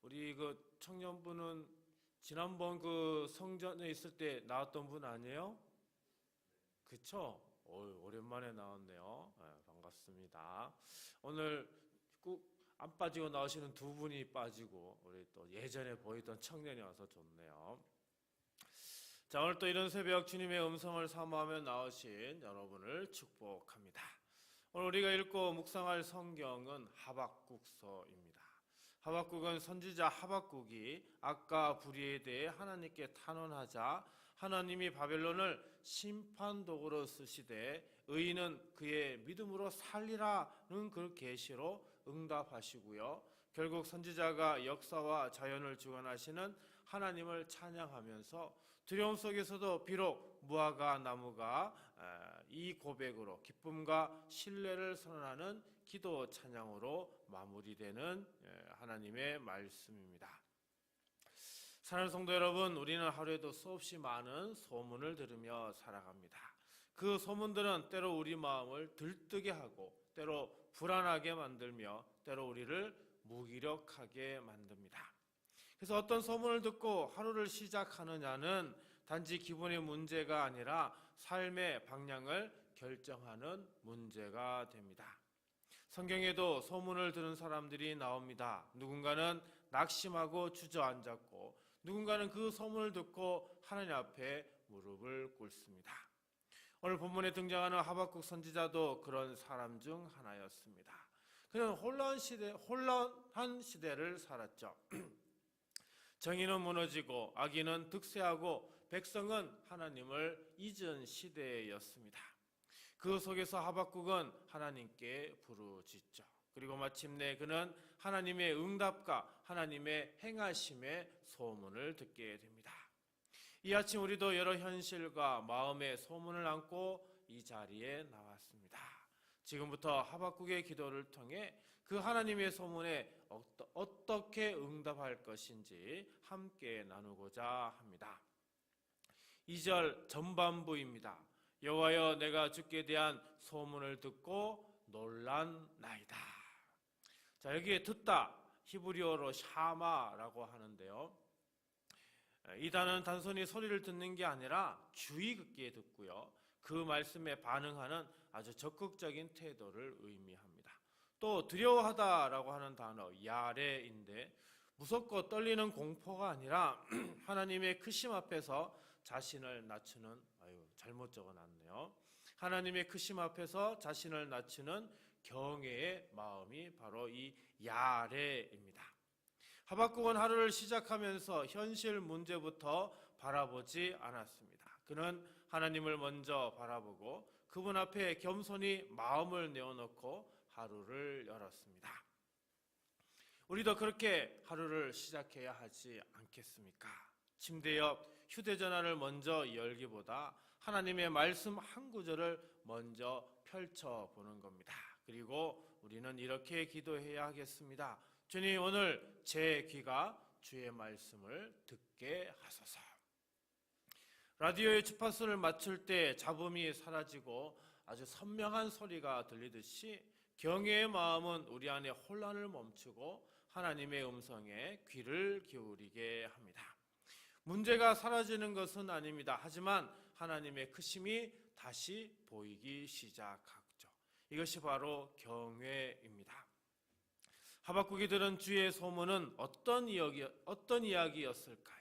우리 그 청년분은 지난번 그 성전에 있을 때 나왔던 분 아니에요? 그쵸? 오랜만에 나왔네요. 반갑습니다. 오늘 꼭 안 빠지고 나오시는 두 분이 빠지고 우리 또 예전에 보이던 청년이 와서 좋네요. 자, 오늘 또 이런 새벽 주님의 음성을 사모하며 나오신 여러분을 축복합니다. 오늘 우리가 읽고 묵상할 성경은 하박국서입니다. 하박국은 선지자 하박국이 악과 불의에 대해 하나님께 탄원하자 하나님이 바벨론을 심판도구로 쓰시되 의인은 그의 믿음으로 살리라는 그 계시로 응답하시고요. 결국 선지자가 역사와 자연을 주관하시는 하나님을 찬양하면서 두려움 속에서도 비록 무화과 나무가 이 고백으로 기쁨과 신뢰를 선언하는 기도 찬양으로 마무리되는 하나님의 말씀입니다. 사랑하는 성도 여러분, 우리는 하루에도 수없이 많은 소문을 들으며 살아갑니다. 그 소문들은 때로 우리 마음을 들뜨게 하고 때로 불안하게 만들며 때로 우리를 무기력하게 만듭니다. 그래서 어떤 소문을 듣고 하루를 시작하느냐는 단지 기분의 문제가 아니라 삶의 방향을 결정하는 문제가 됩니다. 성경에도 소문을 들은 사람들이 나옵니다. 누군가는 낙심하고 주저앉았고 누군가는 그 소문을 듣고 하나님 앞에 무릎을 꿇습니다. 오늘 본문에 등장하는 하박국 선지자도 그런 사람 중 하나였습니다. 그는 혼란한 시대를 살았죠. 정의는 무너지고 악인은 득세하고 백성은 하나님을 잊은 시대였습니다. 그 속에서 하박국은 하나님께 부르짖죠. 그리고 마침내 그는 하나님의 응답과 하나님의 행하심의 소문을 듣게 됩니다. 이 아침 우리도 여러 현실과 마음의 소문을 안고 이 자리에 나왔습니다. 지금부터 하박국의 기도를 통해 그 하나님의 소문에 어떻게 응답할 것인지 함께 나누고자 합니다. 2절 전반부입니다. 여호와여 내가 주께 대한 소문을 듣고 놀란나이다. 자, 여기에 듣다 히브리어로 샤마라고 하는데요. 이 단어는 단순히 소리를 듣는 게 아니라 주의 깊게 듣고요. 그 말씀에 반응하는 아주 적극적인 태도를 의미합니다. 또 두려워하다라고 하는 단어 야레인데 무섭고 떨리는 공포가 아니라 하나님의 크심 앞에서 자신을 낮추는 잘못 적어놨네요. 하나님의 크심 앞에서 자신을 낮추는 경외의 마음이 바로 이 야레입니다. 하박국은 하루를 시작하면서 현실 문제부터 바라보지 않았습니다. 그는 하나님을 먼저 바라보고 그분 앞에 겸손히 마음을 내어놓고 하루를 열었습니다. 우리도 그렇게 하루를 시작해야 하지 않겠습니까? 침대 옆 휴대전화를 먼저 열기보다 하나님의 말씀 한 구절을 먼저 펼쳐보는 겁니다. 그리고 우리는 이렇게 기도해야 하겠습니다. 주님, 오늘 제 귀가 주의 말씀을 듣게 하소서. 라디오의 주파수를 맞출 때 잡음이 사라지고 아주 선명한 소리가 들리듯이 경외의 마음은 우리 안에 혼란을 멈추고 하나님의 음성에 귀를 기울이게 합니다. 문제가 사라지는 것은 아닙니다. 하지만 하나님의 크심이 다시 보이기 시작하죠. 이것이 바로 경외입니다. 하박국이 들은 주의 소문은 어떤 이야기였을까요?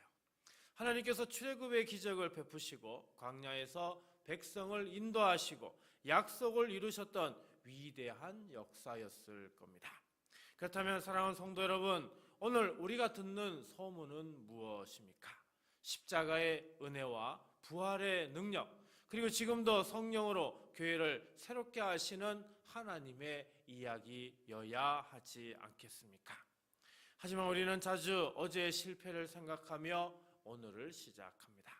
하나님께서 출애굽의 기적을 베푸시고 광야에서 백성을 인도하시고 약속을 이루셨던 위대한 역사였을 겁니다. 그렇다면 사랑하는 성도 여러분, 오늘 우리가 듣는 소문은 무엇입니까? 십자가의 은혜와 부활의 능력, 그리고 지금도 성령으로 교회를 새롭게 하시는 하나님의 이야기여야 하지 않겠습니까? 하지만 우리는 자주 어제의 실패를 생각하며 오늘을 시작합니다.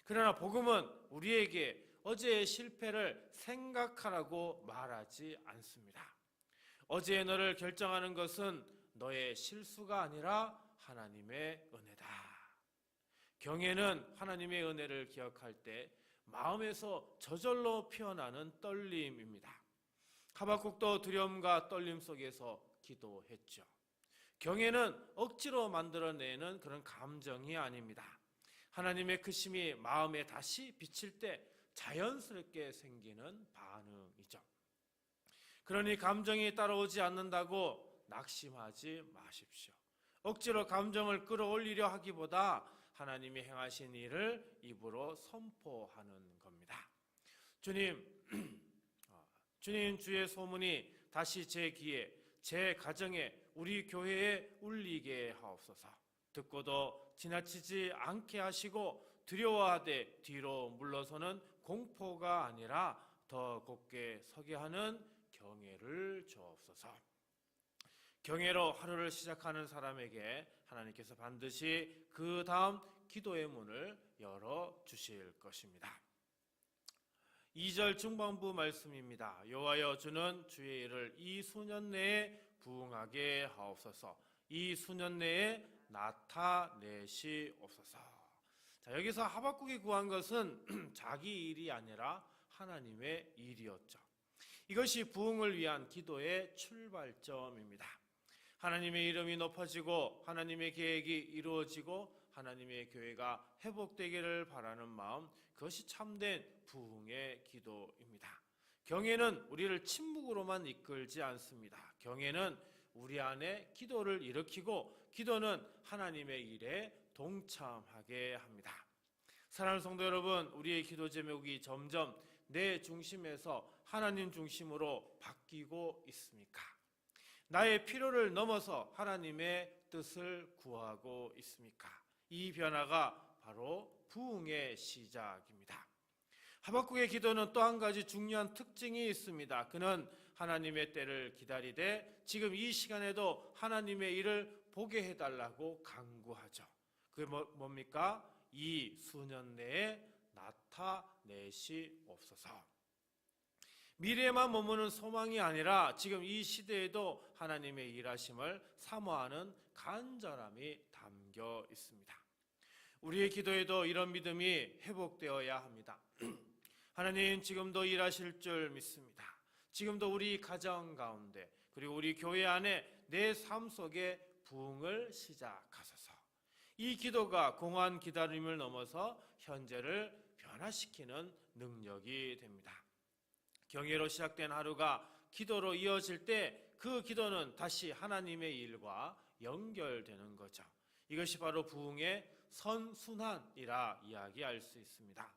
그러나 복음은 우리에게 어제의 실패를 생각하라고 말하지 않습니다. 어제의 너를 결정하는 것은 너의 실수가 아니라 하나님의 은혜다. 경외는 하나님의 은혜를 기억할 때 마음에서 저절로 피어나는 떨림입니다. 하박국도 두려움과 떨림 속에서 기도했죠. 경애는 억지로 만들어내는 그런 감정이 아닙니다. 하나님의 크심이 마음에 다시 비칠 때 자연스럽게 생기는 반응이죠. 그러니 감정이 따라오지 않는다고 낙심하지 마십시오. 억지로 감정을 끌어올리려 하기보다 하나님이 행하신 일을 입으로 선포하는 겁니다. 주님, 주님 주의 소문이 다시 제 귀에, 제 가정에, 우리 교회에 울리게 하옵소서. 듣고도 지나치지 않게 하시고 두려워하되 뒤로 물러서는 공포가 아니라 더 곧게 서게 하는 경애를 주옵소서. 경애로 하루를 시작하는 사람에게 하나님께서 반드시 그 다음 기도의 문을 열어주실 것입니다. 2절 중반부 말씀입니다. 여호와여 주는 주의 일을 이 수년 내에 부응하게 하옵소서. 이 수년 내에 나타내시옵소서. 자, 여기서 하박국이 구한 것은 자기 일이 아니라 하나님의 일이었죠. 이것이 부응을 위한 기도의 출발점입니다. 하나님의 이름이 높아지고 하나님의 계획이 이루어지고 하나님의 교회가 회복되기를 바라는 마음, 그것이 참된 부흥의 기도입니다. 경애는 우리를 침묵으로만 이끌지 않습니다. 경애는 우리 안에 기도를 일으키고 기도는 하나님의 일에 동참하게 합니다. 사랑하는 성도 여러분, 우리의 기도 제목이 점점 내 중심에서 하나님 중심으로 바뀌고 있습니까? 나의 필요를 넘어서 하나님의 뜻을 구하고 있습니까? 이 변화가 바로 부흥의 시작입니다. 하박국의 기도는 또 한 가지 중요한 특징이 있습니다. 그는 하나님의 때를 기다리되 지금 이 시간에도 하나님의 일을 보게 해달라고 간구하죠. 그게 뭡니까? 이 수년 내에 나타내시옵소서. 미래에만 머무는 소망이 아니라 지금 이 시대에도 하나님의 일하심을 사모하는 간절함이 담겨 있습니다. 우리의 기도에도 이런 믿음이 회복되어야 합니다. 하나님 지금도 일하실 줄 믿습니다. 지금도 우리 가정 가운데 그리고 우리 교회 안에 내 삶 속에 부흥을 시작하소서. 이 기도가 공허한 기다림을 넘어서 현재를 변화시키는 능력이 됩니다. 경외로 시작된 하루가 기도로 이어질 때 그 기도는 다시 하나님의 일과 연결되는 거죠. 이것이 바로 부흥의 선순환이라 이야기할 수 있습니다.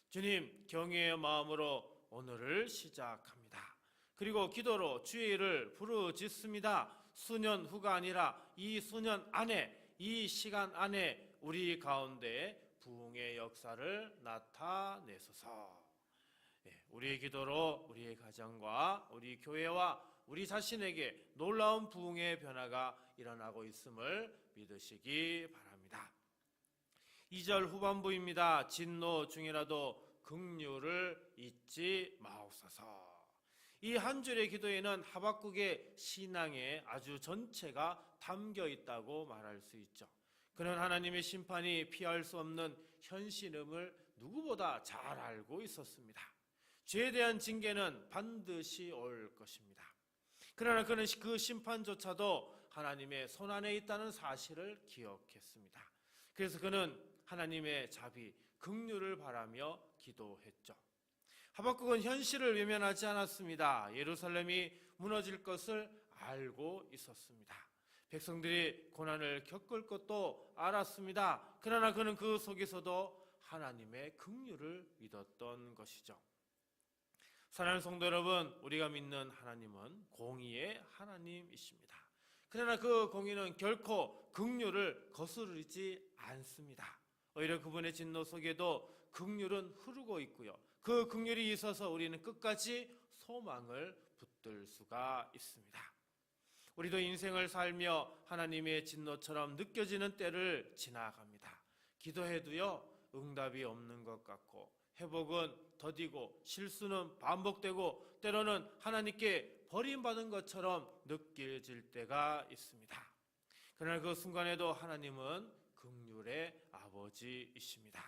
주님, 경외의 마음으로 오늘을 시작합니다. 그리고 기도로 주의 일을 부르짖습니다. 수년 후가 아니라 이 수년 안에, 이 시간 안에 우리 가운데 부흥의 역사를 나타내소서. 우리의 기도로 우리의 가정과 우리 교회와 우리 자신에게 놀라운 부흥의 변화가 일어나고 있음을 믿으시기 바랍니다. 2절 후반부입니다. 진노 중이라도 긍휼을 잊지 마옵소서. 이 한 줄의 기도에는 하박국의 신앙의 아주 전체가 담겨 있다고 말할 수 있죠. 그는 하나님의 심판이 피할 수 없는 현실임을 누구보다 잘 알고 있었습니다. 죄에 대한 징계는 반드시 올 것입니다. 그러나 그는 그 심판조차도 하나님의 손안에 있다는 사실을 기억했습니다. 그래서 그는 하나님의 자비, 긍휼을 바라며 기도했죠. 하박국은 현실을 외면하지 않았습니다. 예루살렘이 무너질 것을 알고 있었습니다. 백성들이 고난을 겪을 것도 알았습니다. 그러나 그는 그 속에서도 하나님의 긍휼을 믿었던 것이죠. 사랑하는 성도 여러분, 우리가 믿는 하나님은 공의의 하나님이십니다. 그러나 그 공의는 결코 긍휼을 거스르지 않습니다. 오히려 그분의 진노 속에도 긍휼은 흐르고 있고요. 그 긍휼이 있어서 우리는 끝까지 소망을 붙들 수가 있습니다. 우리도 인생을 살며 하나님의 진노처럼 느껴지는 때를 지나갑니다. 기도해도요, 응답이 없는 것 같고 회복은 더디고 실수는 반복되고 때로는 하나님께 버림받은 것처럼 느껴질 때가 있습니다. 그러나 그 순간에도 하나님은 긍휼의 아버지이십니다.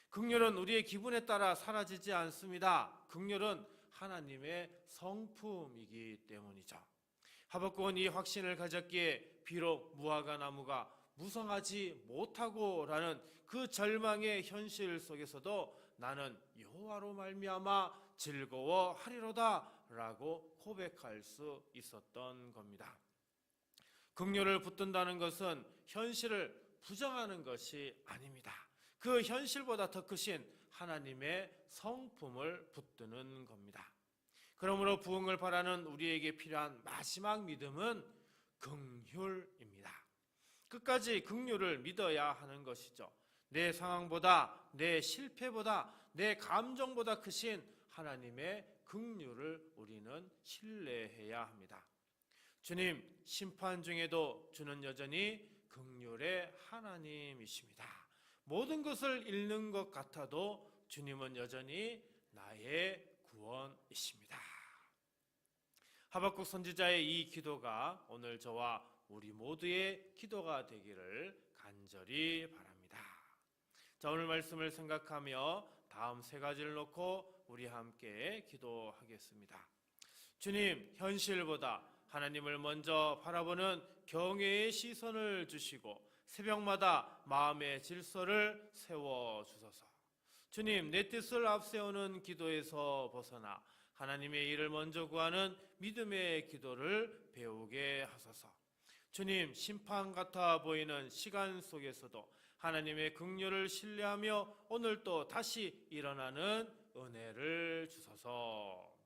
긍휼은 우리의 기분에 따라 사라지지 않습니다. 긍휼은 하나님의 성품이기 때문이죠. 하박국은 이 확신을 가졌기에 비록 무화과 나무가 무성하지 못하고라는 그 절망의 현실 속에서도 나는 여호와로 말미암아 즐거워하리로다라고 고백할 수 있었던 겁니다. 긍휼을 붙든다는 것은 현실을 부정하는 것이 아닙니다. 그 현실보다 더 크신 하나님의 성품을 붙드는 겁니다. 그러므로 부흥을 바라는 우리에게 필요한 마지막 믿음은 긍휼입니다. 끝까지 긍휼을 믿어야 하는 것이죠. 내 상황보다, 내 실패보다, 내 감정보다 크신 하나님의 긍휼을 우리는 신뢰해야 합니다. 주님, 심판 중에도 주는 여전히 긍휼의 하나님이십니다. 모든 것을 잃는 것 같아도 주님은 여전히 나의 구원이십니다. 하박국 선지자의 이 기도가 오늘 저와 우리 모두의 기도가 되기를 간절히 바랍니다. 자, 오늘 말씀을 생각하며 다음 세 가지를 놓고 우리 함께 기도하겠습니다. 주님, 현실보다 하나님을 먼저 바라보는 경외의 시선을 주시고 새벽마다 마음의 질서를 세워주소서. 주님, 내 뜻을 앞세우는 기도에서 벗어나 하나님의 일을 먼저 구하는 믿음의 기도를 배우게 하소서. 주님, 심판 같아 보이는 시간 속에서도 하나님의 긍휼을 신뢰하며 오늘 또 다시 일어나는 은혜를 주소서.